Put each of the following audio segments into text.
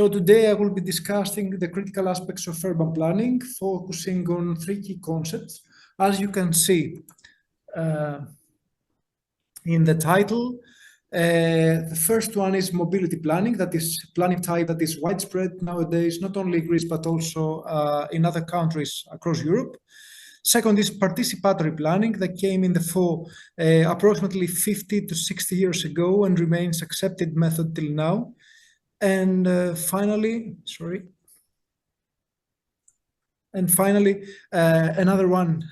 So today I will be discussing the critical aspects of urban planning, focusing on three key concepts. As you can see in the title, the first one is mobility planning, that is planning type that is widespread nowadays, not only in Greece, but also in other countries across Europe. Second is participatory planning that came in the fore approximately 50 to 60 years ago and remains accepted method till now. And finally, another one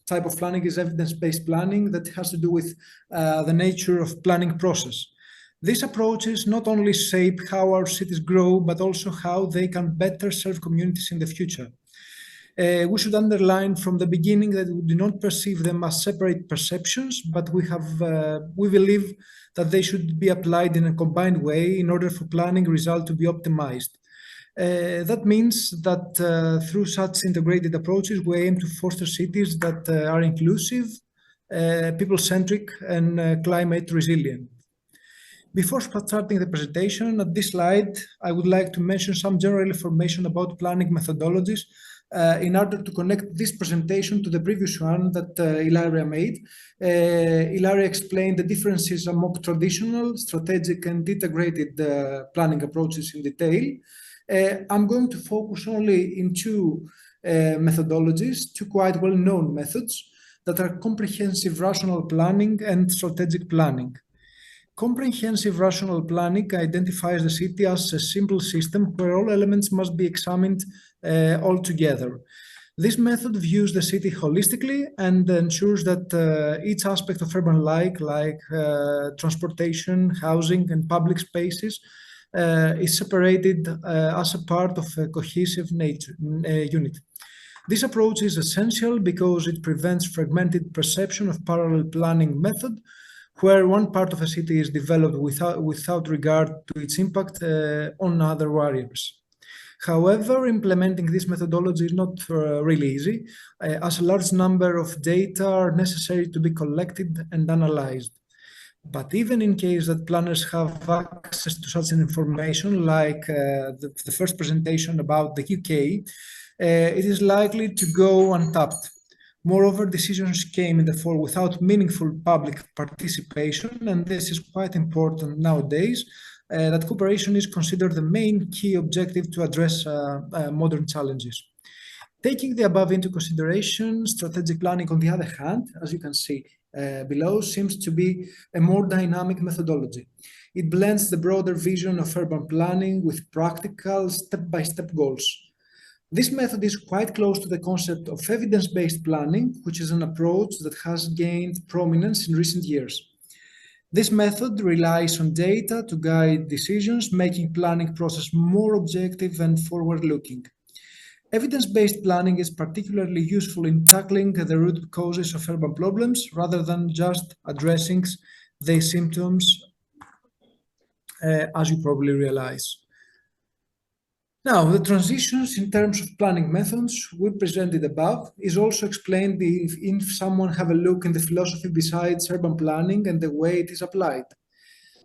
type of planning is evidence-based planning that has to do with the nature of planning process. These approaches not only shape how our cities grow, but also how they can better serve communities in the future. We should underline from the beginning that we do not perceive them as separate perceptions, but we believe that they should be applied in a combined way in order for planning result to be optimized. That means that through such integrated approaches, we aim to foster cities that are inclusive, people-centric, and climate resilient. Before starting the presentation, at this slide, I would like to mention some general information about planning methodologies in order to connect this presentation to the previous one that Ilaria made. Ilaria explained the differences among traditional, strategic, and integrated planning approaches in detail. I'm going to focus only in two methodologies, two quite well-known methods that are comprehensive rational planning and strategic planning. Comprehensive rational planning identifies the city as a simple system where all elements must be examined all together. This method views the city holistically and ensures that each aspect of urban life, like transportation, housing, and public spaces, is separated as a part of a cohesive unit. This approach is essential because it prevents fragmented perception of parallel planning method, where one part of a city is developed without regard to its impact on other areas. However, implementing this methodology is not really easy, as a large number of data are necessary to be collected and analyzed. But even in case that planners have access to such information, like the first presentation about the UK, it is likely to go untapped. Moreover, decisions came in the fore without meaningful public participation, and this is quite important nowadays, that cooperation is considered the main key objective to address modern challenges. Taking the above into consideration, strategic planning, on the other hand, as you can see below, seems to be a more dynamic methodology. It blends the broader vision of urban planning with practical step-by-step goals. This method is quite close to the concept of evidence-based planning, which is an approach that has gained prominence in recent years. This method relies on data to guide decisions, making planning process more objective and forward-looking. Evidence-based planning is particularly useful in tackling the root causes of urban problems rather than just addressing the symptoms, as you probably realize. Now, the transitions in terms of planning methods we presented above is also explained if someone have a look in the philosophy besides urban planning and the way it is applied.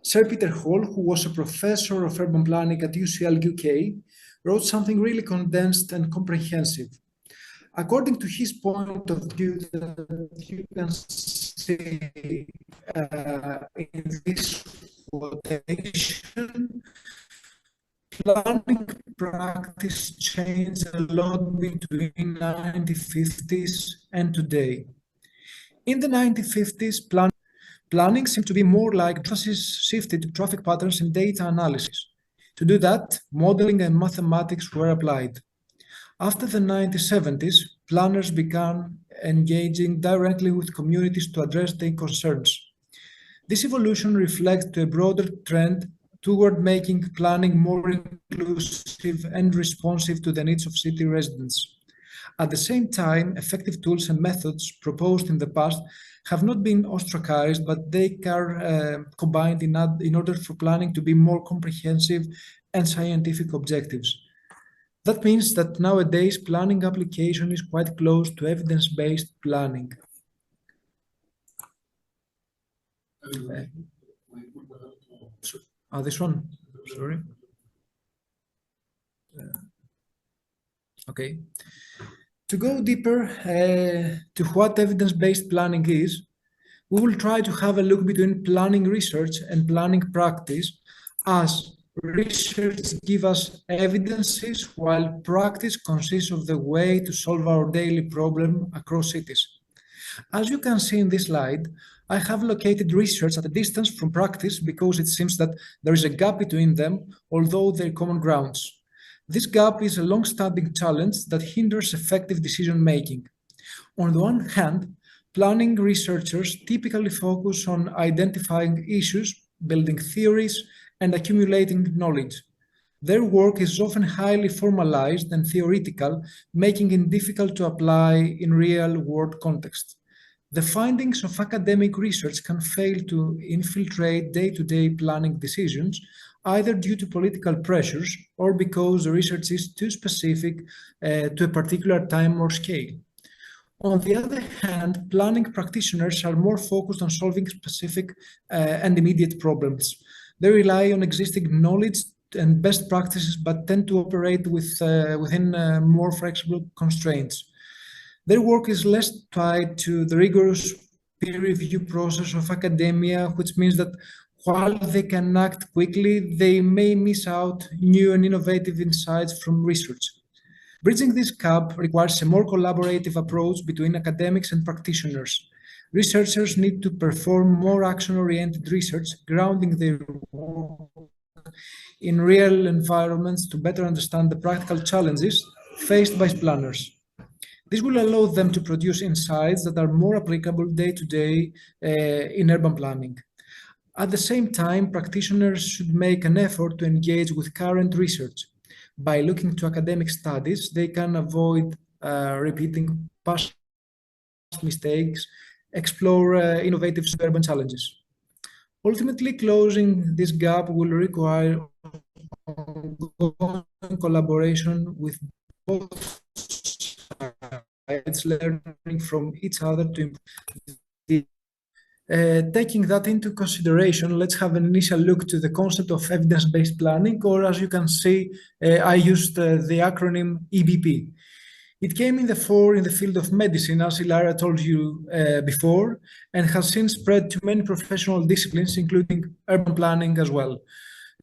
Sir Peter Hall, who was a professor of urban planning at UCL UK, wrote something really condensed and comprehensive. According to his point of view, that you can see in this quotation, planning practice changed a lot between 1950s and today. In the 1950s, planning seemed to be more like emphasis shifted to traffic patterns and data analysis. To do that, modeling and mathematics were applied. After the 1970s, planners began engaging directly with communities to address their concerns. This evolution reflects a broader trend toward making planning more inclusive and responsive to the needs of city residents. At the same time, effective tools and methods proposed in the past have not been ostracized, but they are combined in order for planning to be more comprehensive and scientific objectives. That means that nowadays planning application is quite close to evidence-based planning. This one, sorry. Okay. To go deeper to what evidence-based planning is, we will try to have a look between planning research and planning practice, as research gives us evidences while practice consists of the way to solve our daily problem across cities. As you can see in this slide, I have located research at a distance from practice because it seems that there is a gap between them, although they're common grounds. This gap is a long-standing challenge that hinders effective decision-making. On the one hand, planning researchers typically focus on identifying issues, building theories, and accumulating knowledge. Their work is often highly formalized and theoretical, making it difficult to apply in real-world context. The findings of academic research can fail to infiltrate day-to-day planning decisions, either due to political pressures or because the research is too specific to a particular time or scale. On the other hand, planning practitioners are more focused on solving specific and immediate problems. They rely on existing knowledge and best practices, but tend to operate within more flexible constraints. Their work is less tied to the rigorous peer review process of academia, which means that while they can act quickly, they may miss out new and innovative insights from research. Bridging this gap requires a more collaborative approach between academics and practitioners. Researchers need to perform more action-oriented research, grounding their work in real environments to better understand the practical challenges faced by planners. This will allow them to produce insights that are more applicable day-to-day in urban planning. At the same time, practitioners should make an effort to engage with current research. By looking to academic studies, they can avoid repeating past mistakes, explore innovative urban challenges. Ultimately, closing this gap will require ongoing collaboration with both sides, learning from each other to improve. Taking that into consideration, let's have an initial look to the concept of evidence-based planning, or as you can see, I used the acronym EBP. It came in the fore in the field of medicine, as Ilaria told you before, and has since spread to many professional disciplines, including urban planning as well.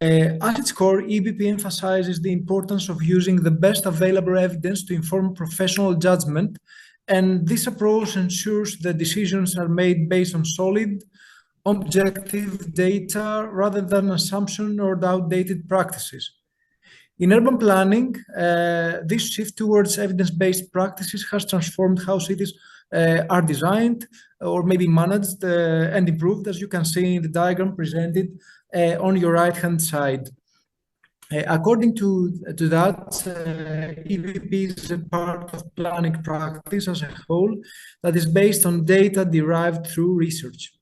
At its core, EBP emphasizes the importance of using the best available evidence to inform professional judgment, and this approach ensures that decisions are made based on solid, objective data rather than assumption or outdated practices. In urban planning, this shift towards evidence-based practices has transformed how cities are designed or maybe managed and improved, as you can see in the diagram presented on your right-hand side. According to that, EVP is a part of planning practice as a whole that is based on data derived through research.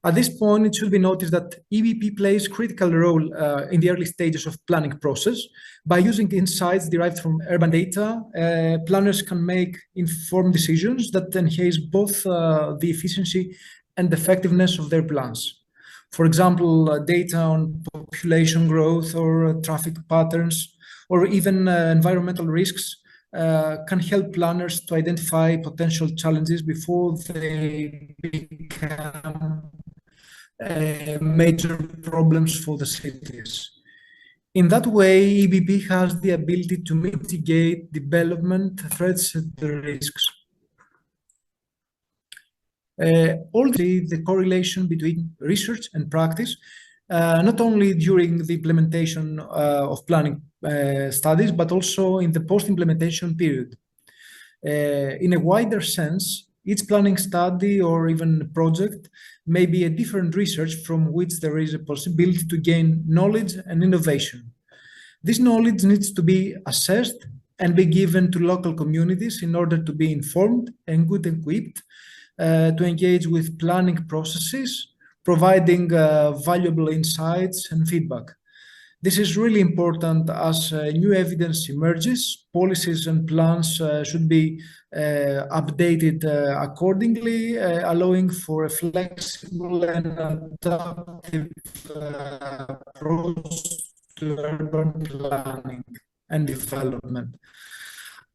At this point, it should be noticed that EVP plays a critical role in the early stages of planning process. By using insights derived from urban data, planners can make informed decisions that enhance both the efficiency and effectiveness of their plans. For example, data on population growth or traffic patterns, or even environmental risks can help planners to identify potential challenges before they become major problems for the cities. In that way, EBP has the ability to mitigate development threats and the risks. Also, the correlation between research and practice, not only during the implementation of planning studies, but also in the post-implementation period. In a wider sense, each planning study or even project may be a different research from which there is a possibility to gain knowledge and innovation. This knowledge needs to be assessed and be given to local communities in order to be informed and good equipped to engage with planning processes, providing valuable insights and feedback. This is really important as new evidence emerges. Policies and plans should be updated accordingly, allowing for a flexible and adaptive approach to urban planning and development.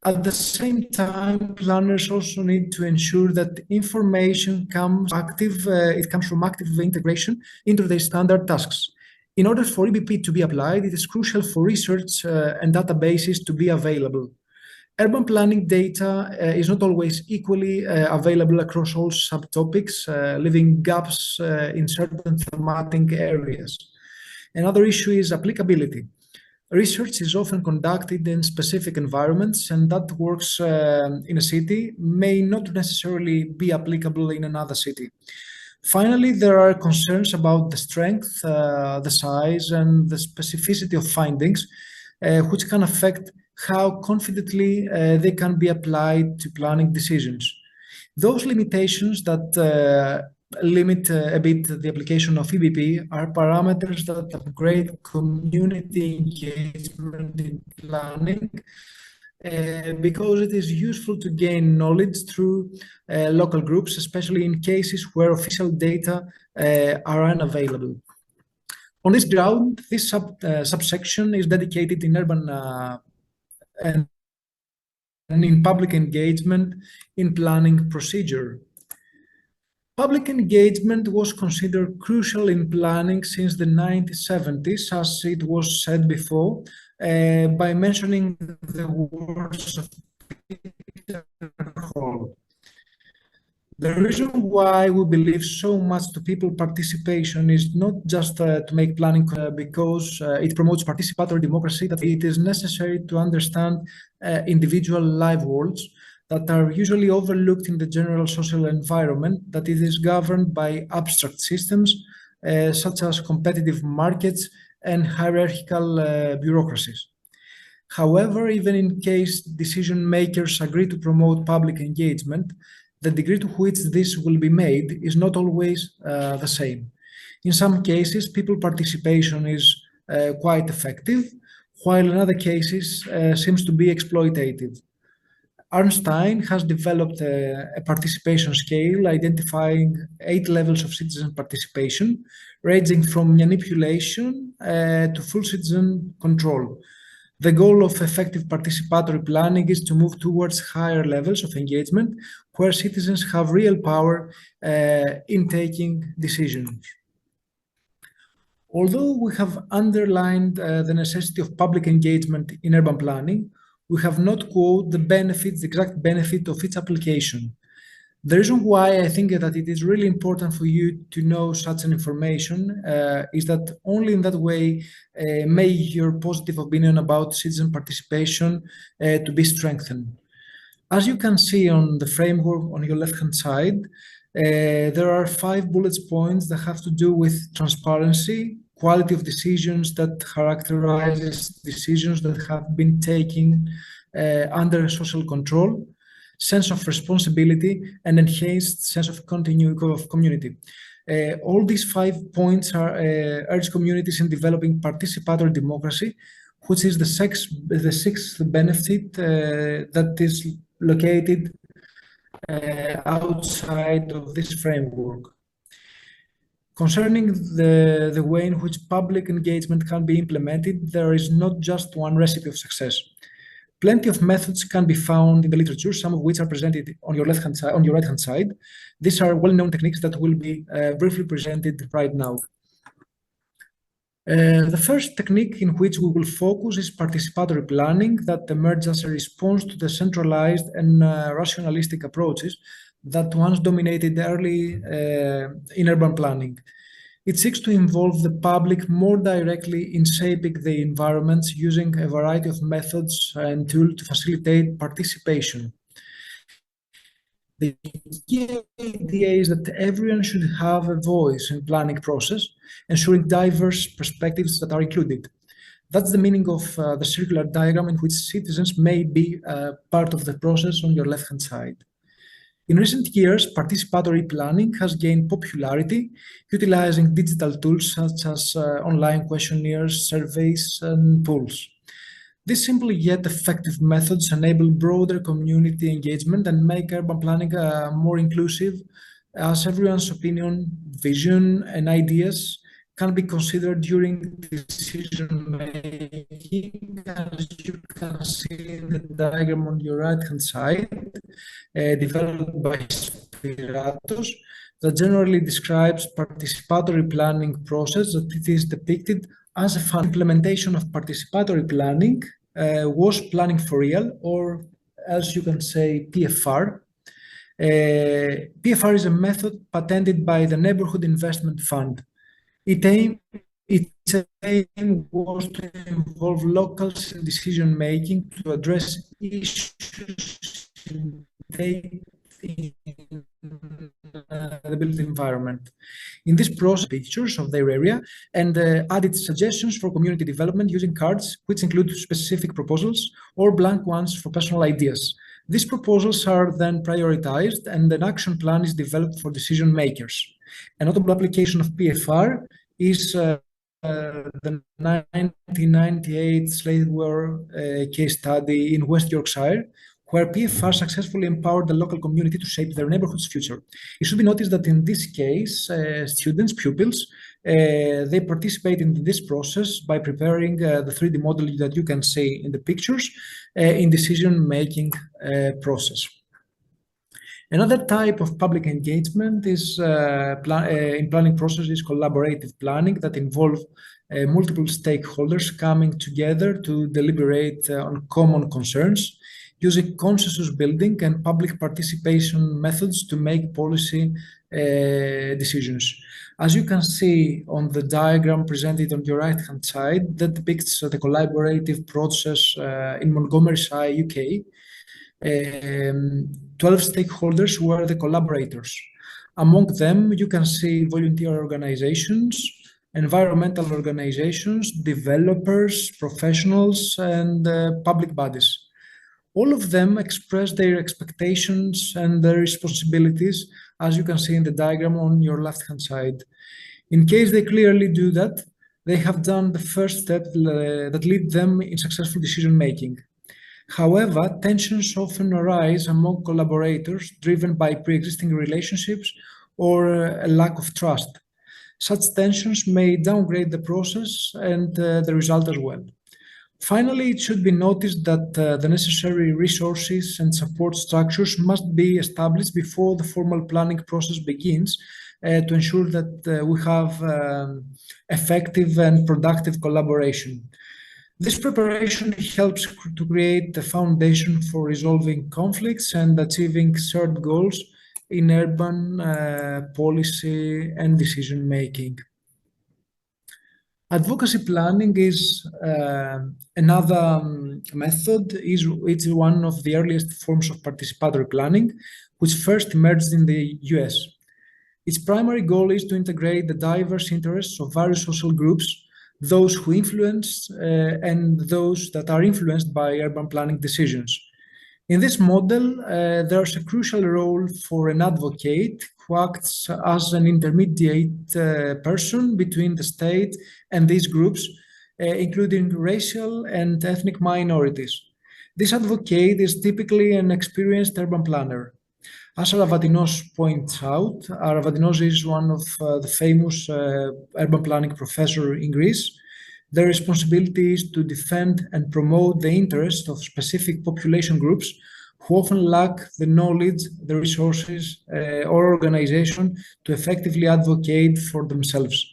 At the same time, planners also need to ensure that information it comes from active integration into their standard tasks. In order for EBP to be applied, it is crucial for research and databases to be available. Urban planning data is not always equally available across all subtopics, leaving gaps in certain thematic areas. Another issue is applicability. Research is often conducted in specific environments, and that works in a city may not necessarily be applicable in another city. Finally, there are concerns about the strength, the size, and the specificity of findings, which can affect how confidently they can be applied to planning decisions. Those limitations that limit a bit the application of EBP are parameters that upgrade community engagement in planning because it is useful to gain knowledge through local groups, especially in cases where official data are unavailable. On this ground, this subsection is dedicated in urban and in public engagement in planning procedure. Public engagement was considered crucial in planning since the 1970s, as it was said before, by mentioning the words of Peter Hall. The reason why we believe so much to people participation is not just to make planning because it promotes participatory democracy, that it is necessary to understand individual live worlds that are usually overlooked in the general social environment, that it is governed by abstract systems such as competitive markets and hierarchical bureaucracies. However, even in case decision makers agree to promote public engagement, the degree to which this will be made is not always the same. In some cases, people participation is quite effective, while in other cases seems to be exploitative. Arnstein has developed a participation scale identifying 8 levels of citizen participation, ranging from manipulation to full citizen control. The goal of effective participatory planning is to move towards higher levels of engagement where citizens have real power in taking decisions. Although we have underlined the necessity of public engagement in urban planning, we have not quoted the exact benefit of its application. The reason why I think that it is really important for you to know such an information is that only in that way may your positive opinion about citizen participation to be strengthened. As you can see on the framework on your left-hand side, there are 5 bullet points that have to do with transparency, quality of decisions that characterizes decisions that have been taken under social control, sense of responsibility, and enhanced sense of community. All these 5 points are urge communities in developing participatory democracy, which is the sixth benefit that is located outside of this framework. Concerning the way in which public engagement can be implemented, there is not just one recipe of success. Plenty of methods can be found in the literature, some of which are presented on your right-hand side. These are well-known techniques that will be briefly presented right now. The first technique in which we will focus is participatory planning that emerged as a response to the centralized and rationalistic approaches that once dominated early in urban planning. It seeks to involve the public more directly in shaping the environments using a variety of methods and tools to facilitate participation. The key idea is that everyone should have a voice in the planning process, ensuring diverse perspectives that are included. That's the meaning of the circular diagram in which citizens may be part of the process on your left-hand side. In recent years, participatory planning has gained popularity, utilizing digital tools such as online questionnaires, surveys, and polls. These simple yet effective methods enable broader community engagement and make urban planning more inclusive, as everyone's opinion, vision, and ideas can be considered during decision making as you can see in the diagram on your right-hand side, developed by Spiratos, that generally describes participatory planning process, that it is depicted as a fun implementation of participatory planning was planning for real, or as you can say, PFR. PFR is a method patented by the Neighborhood Investment Fund. Its aim was to involve locals in decision-making to address issues in the built environment. In this process, pictures of their area and added suggestions for community development using cards, which include specific proposals or blank ones for personal ideas. These proposals are then prioritized and an action plan is developed for decision makers. A notable application of PFR is the 1998 slave war case study in West Yorkshire, where PFR successfully empowered the local community to shape their neighborhood's future. It should be noticed that in this case, pupils, they participate in this process by preparing the 3D model that you can see in the pictures in decision-making process. Another type of public engagement is in planning process is collaborative planning that involve multiple stakeholders coming together to deliberate on common concerns, using consensus building and public participation methods to make policy decisions. As you can see on the diagram presented on your right-hand side, that depicts the collaborative process in Montgomeryshire, UK. 12 stakeholders were the collaborators. Among them, you can see volunteer organizations, environmental organizations, developers, professionals, and public bodies. All of them express their expectations and their responsibilities, as you can see in the diagram on your left-hand side. In case they clearly do that, they have done the first step that lead them in successful decision-making. However, tensions often arise among collaborators driven by pre-existing relationships or a lack of trust. Such tensions may downgrade the process and the result as well. Finally, it should be noticed that the necessary resources and support structures must be established before the formal planning process begins to ensure that we have effective and productive collaboration. This preparation helps to create the foundation for resolving conflicts and achieving shared goals in urban policy and decision-making. Advocacy planning is another method. It's one of the earliest forms of participatory planning, which first emerged in the US. Its primary goal is to integrate the diverse interests of various social groups, those who influence and those that are influenced by urban planning decisions. In this model, there's a crucial role for an advocate who acts as an intermediate person between the state and these groups, including racial and ethnic minorities. This advocate is typically an experienced urban planner. As Aravatinos points out, Aravatinos is one of the famous urban planning professors in Greece. Their responsibility is to defend and promote the interests of specific population groups who often lack the knowledge, the resources, or organization to effectively advocate for themselves.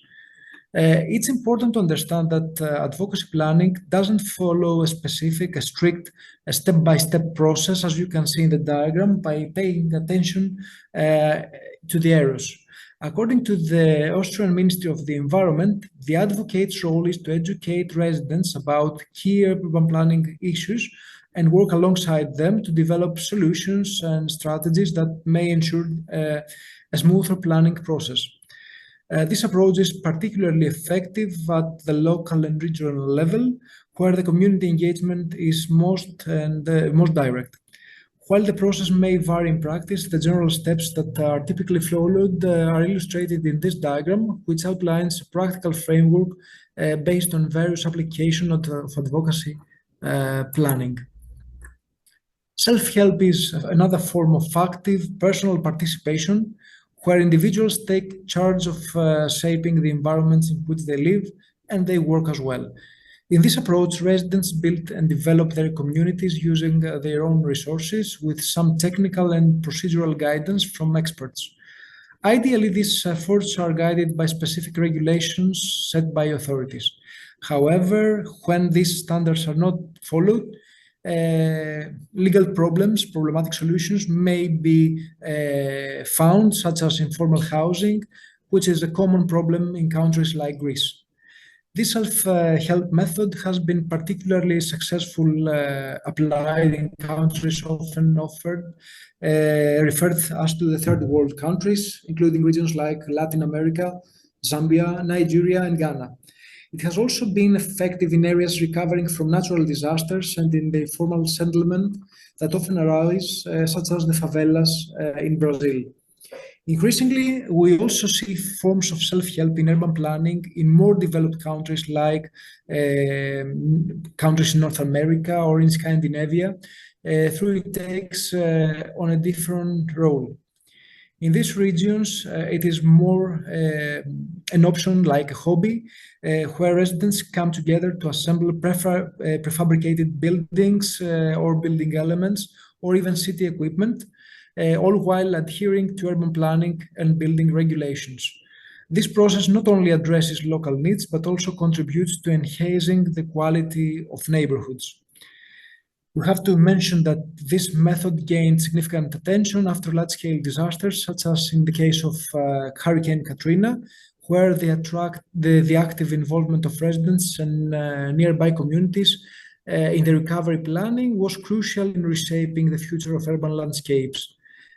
It's important to understand that advocacy planning doesn't follow a strict step-by-step process, as you can see in the diagram, by paying attention to the errors. According to the Austrian Ministry of the Environment, the advocate's role is to educate residents about key urban planning issues and work alongside them to develop solutions and strategies that may ensure a smoother planning process. This approach is particularly effective at the local and regional level, where the community engagement is most direct. While the process may vary in practice, the general steps that are typically followed are illustrated in this diagram, which outlines a practical framework based on various applications of advocacy planning. Self-help is another form of active personal participation, where individuals take charge of shaping the environments in which they live and they work as well. In this approach, residents build and develop their communities using their own resources with some technical and procedural guidance from experts. Ideally, these efforts are guided by specific regulations set by authorities. However, when these standards are not followed, legal problems, problematic solutions may be found, such as informal housing, which is a common problem in countries like Greece. This self-help method has been particularly successful applied in countries often referred as to the third world countries, including regions like Latin America, Zambia, Nigeria, and Ghana. It has also been effective in areas recovering from natural disasters and in the informal settlement that often arise, such as the favelas in Brazil. Increasingly, we also see forms of self-help in urban planning in more developed countries like countries in North America or in Scandinavia, through it takes on a different role. In these regions, it is more an option like a hobby, where residents come together to assemble prefabricated buildings or building elements, or even city equipment, all while adhering to urban planning and building regulations. This process not only addresses local needs, but also contributes to enhancing the quality of neighborhoods. We have to mention that this method gained significant attention after large-scale disasters, such as in the case of Hurricane Katrina, where the active involvement of residents and nearby communities in the recovery planning was crucial in reshaping the future of urban landscapes.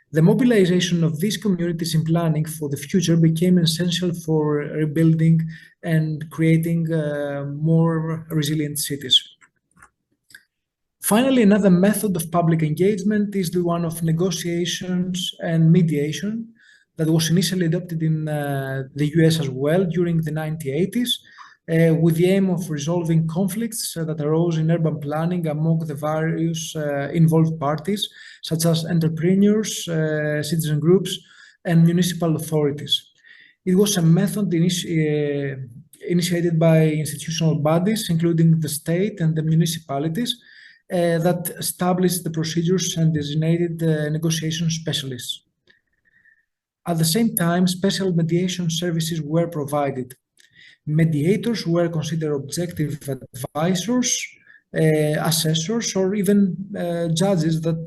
The mobilization of these communities in planning for the future became essential for rebuilding and creating more resilient cities. Finally, another method of public engagement is the one of negotiations and mediation that was initially adopted in the US as well during the 1980s, with the aim of resolving conflicts that arose in urban planning among the various involved parties, such as entrepreneurs, citizen groups, and municipal authorities. It was a method initiated by institutional bodies, including the state and the municipalities, that established the procedures and designated negotiation specialists. At the same time, special mediation services were provided. Mediators were considered objective advisors, assessors, or even judges that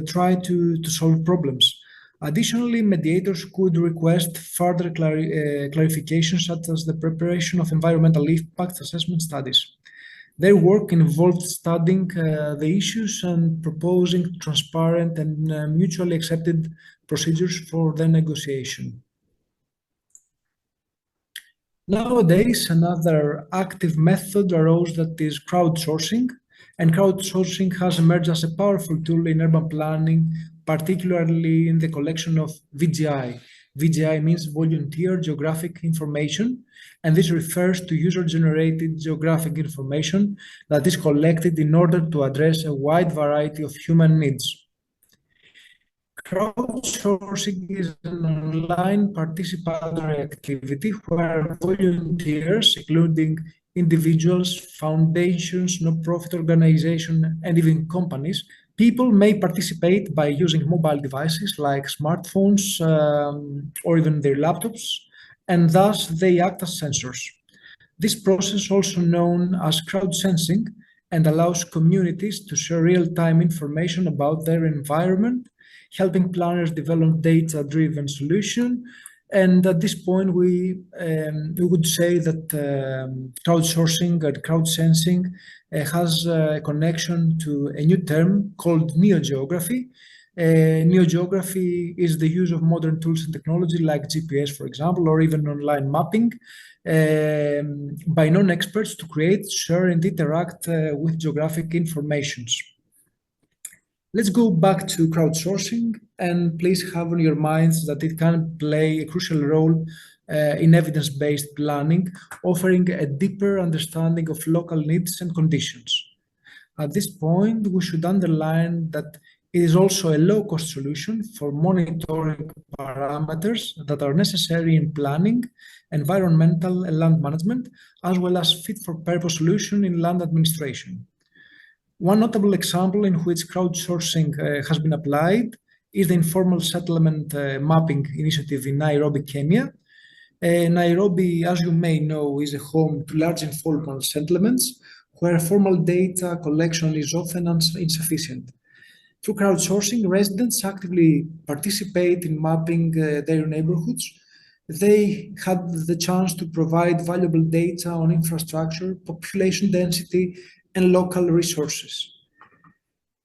try to solve problems. Additionally, mediators could request further clarification, such as the preparation of environmental impact assessment studies. Their work involved studying the issues and proposing transparent and mutually accepted procedures for their negotiation. Nowadays, another active method arose, that is crowdsourcing, and crowdsourcing has emerged as a powerful tool in urban planning, particularly in the collection of VGI. VGI means volunteer geographic information, and this refers to user-generated geographic information that is collected in order to address a wide variety of human needs. Crowdsourcing is an online participatory activity where volunteers, including individuals, foundations, non-profit organizations, and even companies, people may participate by using mobile devices like smartphones or even their laptops, and thus they act as sensors. This process, also known as crowd sensing, and allows communities to share real-time information about their environment, helping planners develop data-driven solutions. And at this point, we would say that crowdsourcing and crowd sensing has a connection to a new term called neogeography. Neogeography is the use of modern tools and technology like GPS, for example, or even online mapping by non-experts to create, share, and interact with geographic informations. Let's go back to crowdsourcing, and please have on your minds that it can play a crucial role in evidence-based planning, offering a deeper understanding of local needs and conditions. At this point, we should underline that It is also a low-cost solution for monitoring parameters that are necessary in planning, environmental and land management, as well as fit-for-purpose solution in land administration. One notable example in which crowdsourcing has been applied is the informal settlement mapping initiative in Nairobi, Kenya. Nairobi, as you may know, is a home to large informal settlements where formal data collection is often insufficient. Through crowdsourcing, residents actively participate in mapping their neighborhoods. They had the chance to provide valuable data on infrastructure, population density, and local resources.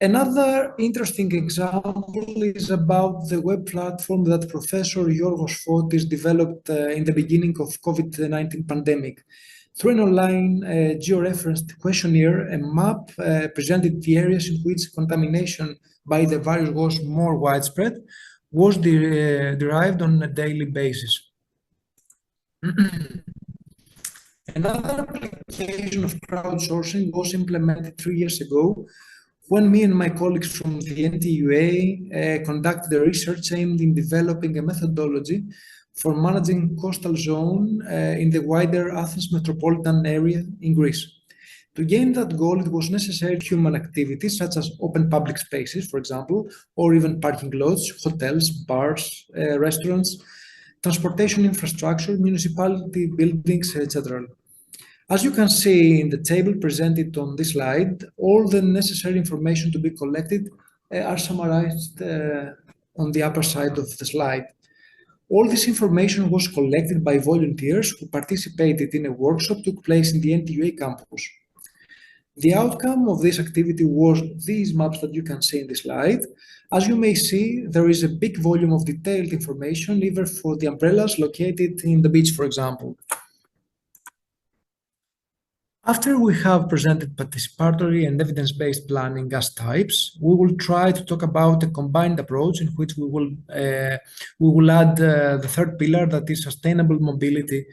Another interesting example is about the web platform that Professor Yorgos Fotis developed in the beginning of COVID-19 pandemic. Through an online georeferenced questionnaire, a map presented the areas in which contamination by the virus was more widespread, was derived on a daily basis. Another application of crowdsourcing was implemented 3 years ago when me and my colleagues from the NTUA conducted a research aimed in developing a methodology for managing coastal zone in the wider Athens metropolitan area in Greece. To gain that goal, it was necessary human activities such as open public spaces, for example, or even parking lots, hotels, bars, restaurants, transportation infrastructure, municipality buildings, etc. As you can see in the table presented on this slide, all the necessary information to be collected are summarized on the upper side of the slide. All this information was collected by volunteers who participated in a workshop that took place in the NTUA campus. The outcome of this activity was these maps that you can see in the slide. As you may see, there is a big volume of detailed information, even for the umbrellas located in the beach, for example. After we have presented participatory and evidence-based planning as types, we will try to talk about a combined approach in which we will add the third pillar, that is sustainable mobility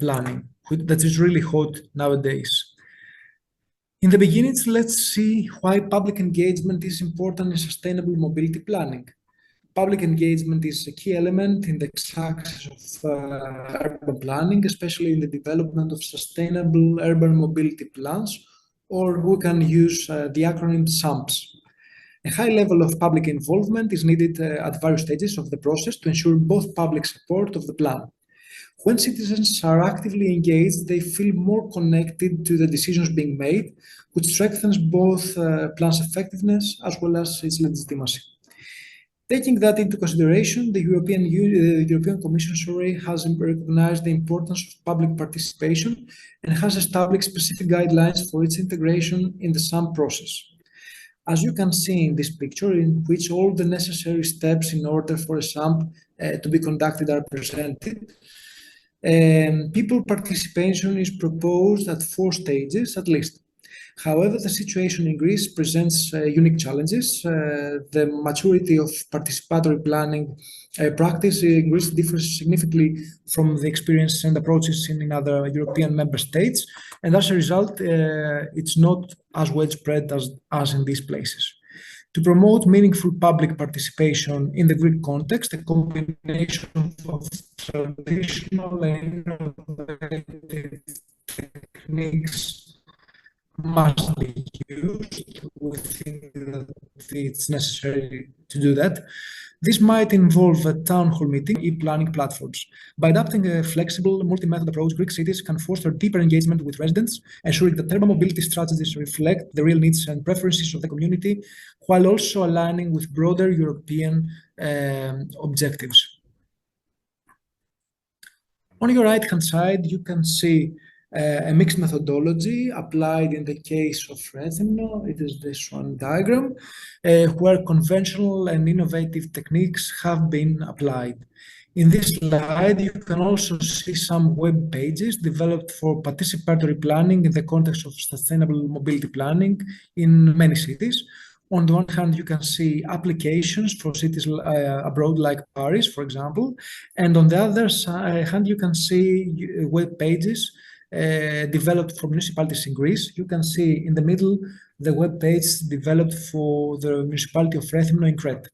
planning, that is really hot nowadays. In the beginning, let's see why public engagement is important in sustainable mobility planning. Public engagement is a key element in the x-axis of urban planning, especially in the development of sustainable urban mobility plans, or we can use the acronym SUMPs. A high level of public involvement is needed at various stages of the process to ensure both public support of the plan. When citizens are actively engaged, they feel more connected to the decisions being made, which strengthens both plan's effectiveness as well as its legitimacy. Taking that into consideration, the European Commission has recognized the importance of public participation and has established specific guidelines for its integration in the SUMP process. As you can see in this picture, in which all the necessary steps in order for a SUMP to be conducted are presented, people participation is proposed at 4 stages at least. However, the situation in Greece presents unique challenges. The maturity of participatory planning practice in Greece differs significantly from the experiences and approaches in other European member states, and as a result, it's not as widespread as in these places. To promote meaningful public participation in the Greek context, a combination of traditional and innovative techniques must be used. We think that it's necessary to do that. This might involve a town hall meeting, e-planning platforms. By adopting a flexible, multi-method approach, Greek cities can foster deeper engagement with residents, ensuring that urban mobility strategies reflect the real needs and preferences of the community, while also aligning with broader European objectives. On your right-hand side, you can see a mixed methodology applied in the case of Rethymno. It is this one diagram, where conventional and innovative techniques have been applied. In this slide, you can also see some web pages developed for participatory planning in the context of sustainable mobility planning in many cities. On the one hand, you can see applications for cities abroad, like Paris, for example, and on the other hand, you can see web pages developed for municipalities in Greece. You can see in the middle the web page developed for the municipality of Rethymno in Crete.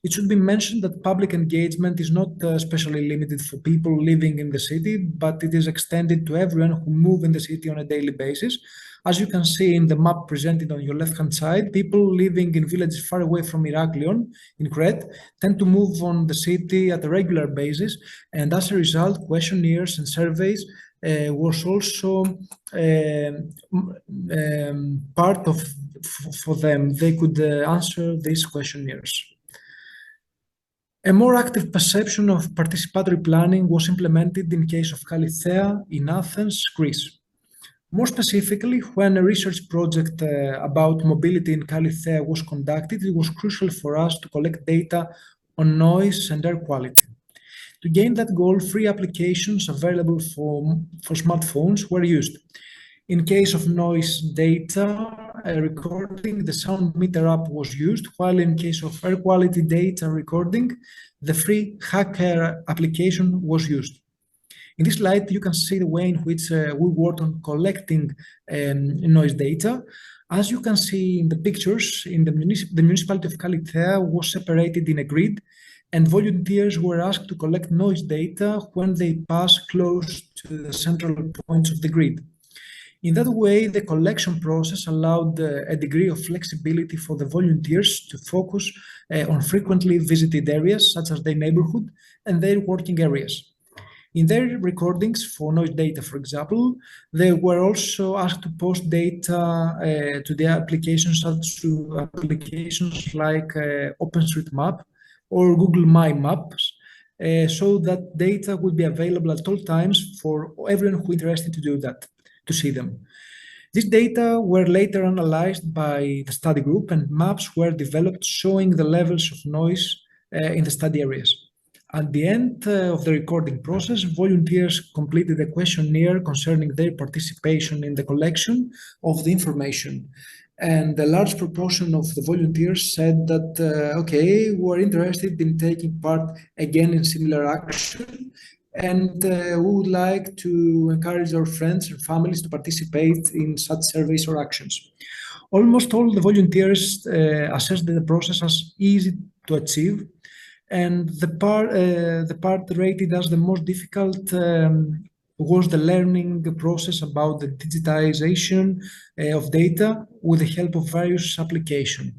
It should be mentioned that public engagement is not specially limited for people living in the city, but it is extended to everyone who move in the city on a daily basis. As you can see in the map presented on your left-hand side, people living in villages far away from Heraklion in Crete tend to move on the city at a regular basis, and as a result, questionnaires and surveys was also part of for them. They could answer these questionnaires. A more active perception of participatory planning was implemented in case of Kalithea in Athens, Greece. More specifically, when a research project about mobility in Kalithea was conducted, it was crucial for us to collect data on noise and air quality. To gain that goal, free applications available for smartphones were used. In case of noise data recording, the sound meter app was used, while in case of air quality data recording, the free Hacker application was used. In this slide, you can see the way in which we worked on collecting noise data. As you can see in the pictures, the municipality of Kalithea was separated in a grid, and volunteers were asked to collect noise data when they pass close to the central points of the grid. In that way, the collection process allowed a degree of flexibility for the volunteers to focus on frequently visited areas, such as their neighborhood and their working areas. In their recordings for noise data, for example, they were also asked to post data to the applications, such to applications like OpenStreetMap or Google My Maps, so that data would be available at all times for everyone who is interested to do that, to see them. These data were later analyzed by the study group, and maps were developed showing the levels of noise in the study areas. At the end of the recording process, volunteers completed a questionnaire concerning their participation in the collection of the information. And a large proportion of the volunteers said that, okay, we're interested in taking part again in similar action, and we would like to encourage our friends and families to participate in such surveys or actions. Almost all the volunteers assessed the process as easy to achieve, and the part rated as the most difficult was the learning process about the digitization of data with the help of various applications.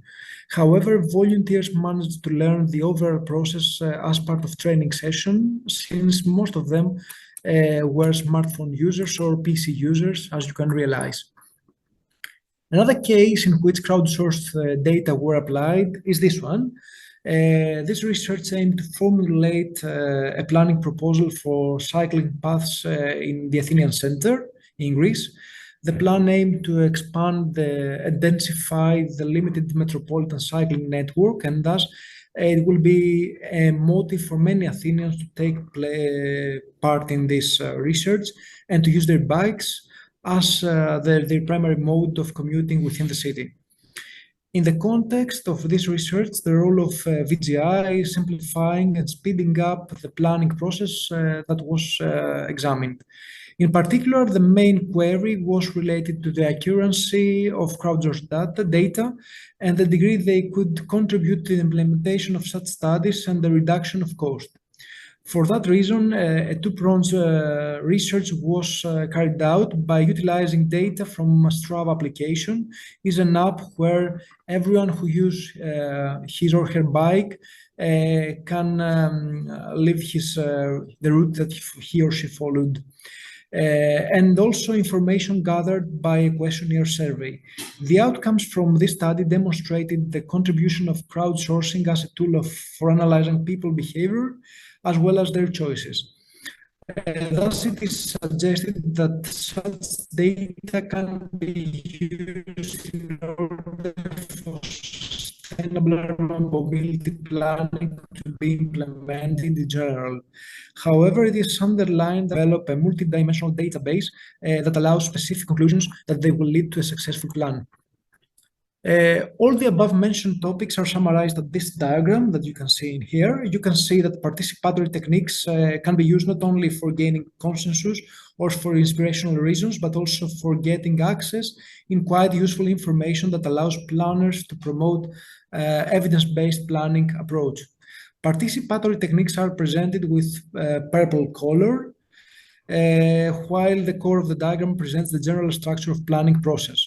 However, volunteers managed to learn the overall process as part of training session, since most of them were smartphone users or PC users, as you can realize. Another case in which crowdsourced data were applied is this one. This research aimed to formulate a planning proposal for cycling paths in the Athenian center in Greece. The plan aimed to expand and densify the limited metropolitan cycling network, and thus it will be a motive for many Athenians to take part in this research and to use their bikes as their primary mode of commuting within the city. In the context of this research, the role of VGI is simplifying and speeding up the planning process that was examined. In particular, the main query was related to the accuracy of crowdsourced data and the degree they could contribute to the implementation of such studies and the reduction of cost. For that reason, a two-pronged research was carried out by utilizing data from a Strava application. Is an app where everyone who uses his or her bike can leave the route that he or she followed. And also information gathered by a questionnaire survey. The outcomes from this study demonstrated the contribution of crowdsourcing as a tool for analyzing people's behavior, as well as their choices. Thus, it is suggested that such data can be used in order for sustainable urban mobility planning to be implemented in general. However, it is underlined to develop a multidimensional database that allows specific conclusions that they will lead to a successful plan. All the above mentioned topics are summarized at this diagram that you can see in here. You can see that participatory techniques can be used not only for gaining consensus or for inspirational reasons, but also for getting access in quite useful information that allows planners to promote evidence-based planning approach. Participatory techniques are presented with purple color, while the core of the diagram presents the general structure of planning process.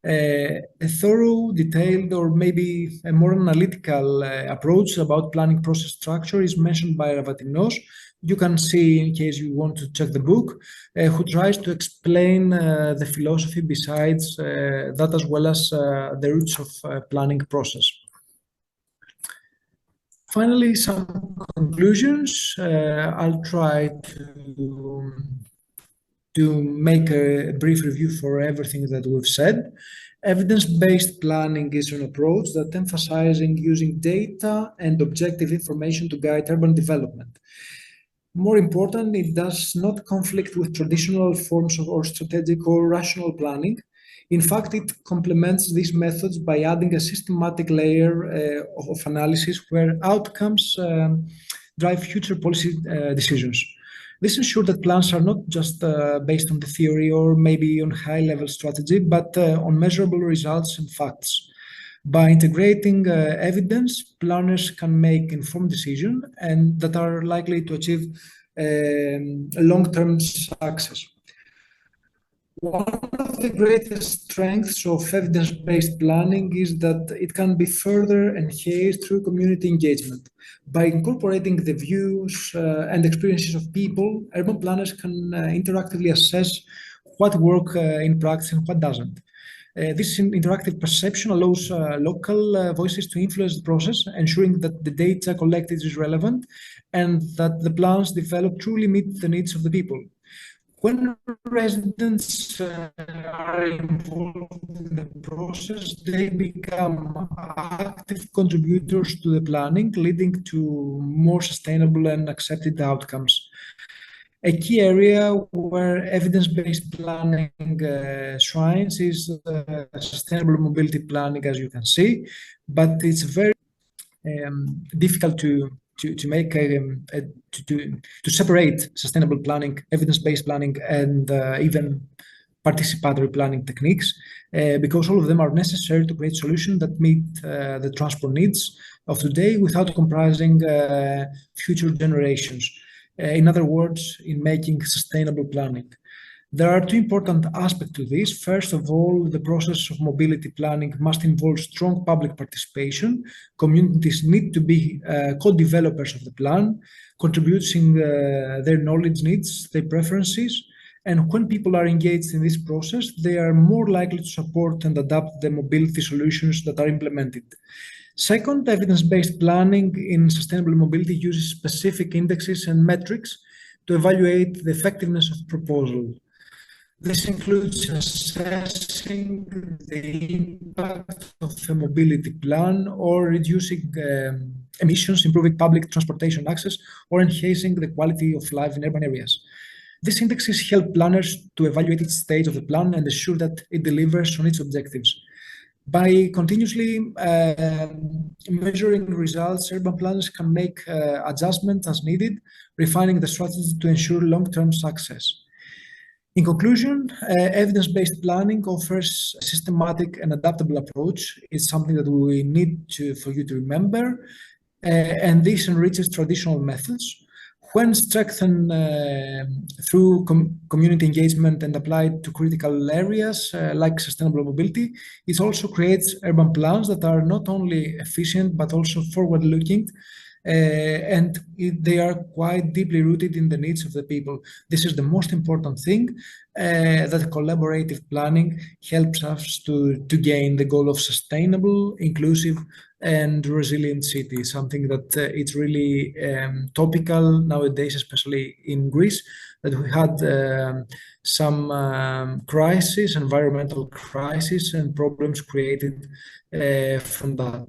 A thorough, detailed, or maybe a more analytical approach about planning process structure is mentioned by Ravatinos. You can see, in case you want to check the book, who tries to explain the philosophy besides that, as well as the roots of planning process. Finally, some conclusions. I'll try to make a brief review for everything that we've said. Evidence-based planning is an approach that emphasizing using data and objective information to guide urban development. More important, it does not conflict with traditional forms of or strategic or rational planning. In fact, it complements these methods by adding a systematic layer of analysis where outcomes drive future policy decisions. This ensures that plans are not just based on the theory or maybe on high-level strategy, but on measurable results and facts. By integrating evidence, planners can make informed decisions and that are likely to achieve long-term success. One of the greatest strengths of evidence-based planning is that it can be further enhanced through community engagement. By incorporating the views and experiences of people, urban planners can interactively assess what works in practice and what doesn't. This interactive perception allows local voices to influence the process, ensuring that the data collected is relevant and that the plans developed truly meet the needs of the people. When residents are involved in the process, they become active contributors to the planning, leading to more sustainable and accepted outcomes. A key area where evidence-based planning shines is sustainable mobility planning, as you can see, but it's very difficult to make to separate sustainable planning, evidence-based planning, and even participatory planning techniques, because all of them are necessary to create solutions that meet the transport needs of today without compromising future generations. In other words, in making sustainable planning. There are two important aspects to this. First of all, the process of mobility planning must involve strong public participation. Communities need to be co-developers of the plan, contributing their knowledge, needs, their preferences. And when people are engaged in this process, they are more likely to support and adapt the mobility solutions that are implemented. Second, evidence-based planning in sustainable mobility uses specific indexes and metrics to evaluate the effectiveness of proposal. This includes assessing the impact of a mobility plan or reducing emissions, improving public transportation access, or enhancing the quality of life in urban areas. These indexes help planners to evaluate each stage of the plan and ensure that it delivers on its objectives. By continuously measuring results, urban planners can make adjustments as needed, refining the strategy to ensure long-term success. In conclusion, evidence-based planning offers a systematic and adaptable approach. It's something that we need for you to remember, and this enriches traditional methods. When strengthened through community engagement and applied to critical areas like sustainable mobility, it also creates urban plans that are not only efficient but also forward-looking, and they are quite deeply rooted in the needs of the people. This is the most important thing, that collaborative planning helps us to gain the goal of sustainable, inclusive, and resilient cities, something that it's really topical nowadays, especially in Greece, that we had some crisis, environmental crisis, and problems created from that.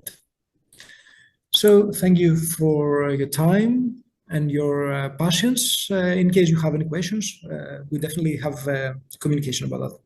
So thank you for your time and your patience. In case you have any questions, we definitely have communication about that.